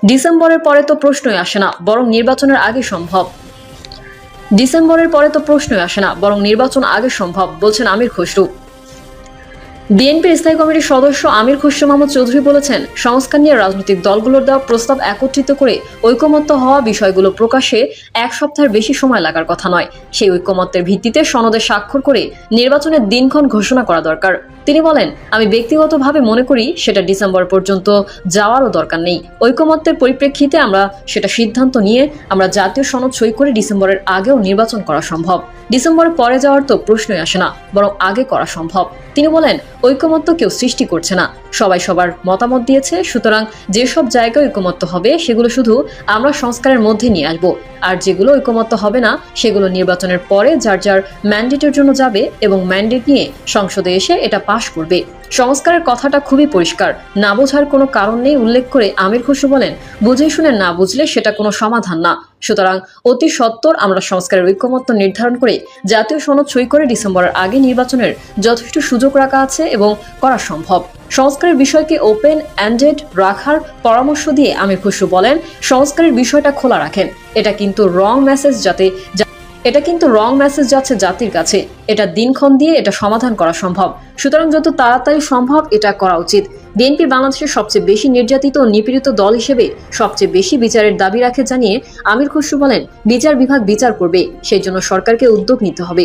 ডিসেম্বরের পরে তো প্রশ্নই আসে না, বরং নির্বাচনের আগে সম্ভব। ডিসেম্বরের পরে তো প্রশ্নই আসে না, বরং নির্বাচন আগে সম্ভব, বলছেন আমির খসরু। বিএনপির স্থায়ী কমিটির সদস্য আমির খসরু মাহমুদ চৌধুরী বলেছেন, সংস্কার নিয়ে রাজনৈতিক দলগুলোর দেওয়া প্রস্তাব একত্রিত করে ঐকমত্য হওয়া বিষয়গুলো প্রকাশে এক সপ্তাহের বেশি সময় লাগার কথা নয়। সেই ঐকমত্যের ভিত্তিতে সনদে স্বাক্ষর করে নির্বাচনের দিনক্ষণ ঘোষণা করা দরকার। তিনি বলেন, আমি ব্যক্তিগতভাবে মনে করি সেটা ডিসেম্বর পর্যন্ত যাওয়ারও দরকার নেই। ঐকমত্যের পরিপ্রেক্ষিতে আমরা সেটা সিদ্ধান্ত নিয়ে আমরা জাতীয় সনদ সই করে ডিসেম্বরের আগেও নির্বাচন করা সম্ভব। ডিসেম্বরের পরে যাওয়ার তো প্রশ্নই আসে না, বরং আগে করা সম্ভব। তিনি বলেন, ঐকমত্য কেউ সৃষ্টি করছে না, সবাই সবার মতামত দিয়েছে। সুতরাং যেসব জায়গায় ঐকমত্য হবে সেগুলো শুধু আমরা সংস্কারের মধ্যে নিয়ে আসবো, আর যেগুলো ঐকমত্য হবে না সেগুলো নির্বাচনের পরে যার যার ম্যান্ডেটের জন্য যাবে এবং ম্যান্ডেট নিয়ে সংসদে এসে এটা পাশ করবে। সংস্কারের কথাটা খুবই পরিষ্কার, না বোঝার কোনো কারণ নেই উল্লেখ করে আমির খসরু বলেন, বুঝে শুনে না বুঝলে সেটা কোনো সমাধান না। সুতরাং অতি সত্বর আমরা সংস্কারের ঐকমত্য নির্ধারণ করে জাতীয় সনদ সই করে ডিসেম্বরের আগে নির্বাচনের যথেষ্ট সুযোগ রাখা আছে এবং করা সম্ভব। সংস্কারের বিষয়কে ওপেন এন্ডেড রাখার পরামর্শ দিয়ে আমির খসরু বলেন, সংস্কারের বিষয়টা খোলা রাখেন। এটা কিন্তু রং মেসেজ যাচ্ছে জাতির কাছে। এটা দিনক্ষণ দিয়ে এটা সমাধান করা সম্ভব। সুতরাং যত তাড়াতাড়ি সম্ভব এটা করা উচিত। বিএনপি বাংলাদেশের সবচেয়ে বেশি নির্যাতিত ও নিপীড়িত দল হিসেবে সবচেয়ে বেশি বিচারের দাবি রাখে জানিয়ে আমির খসরু বলেন, বিচার বিভাগ বিচার করবে, সেই জন্য সরকারকে উদ্যোগ নিতে হবে।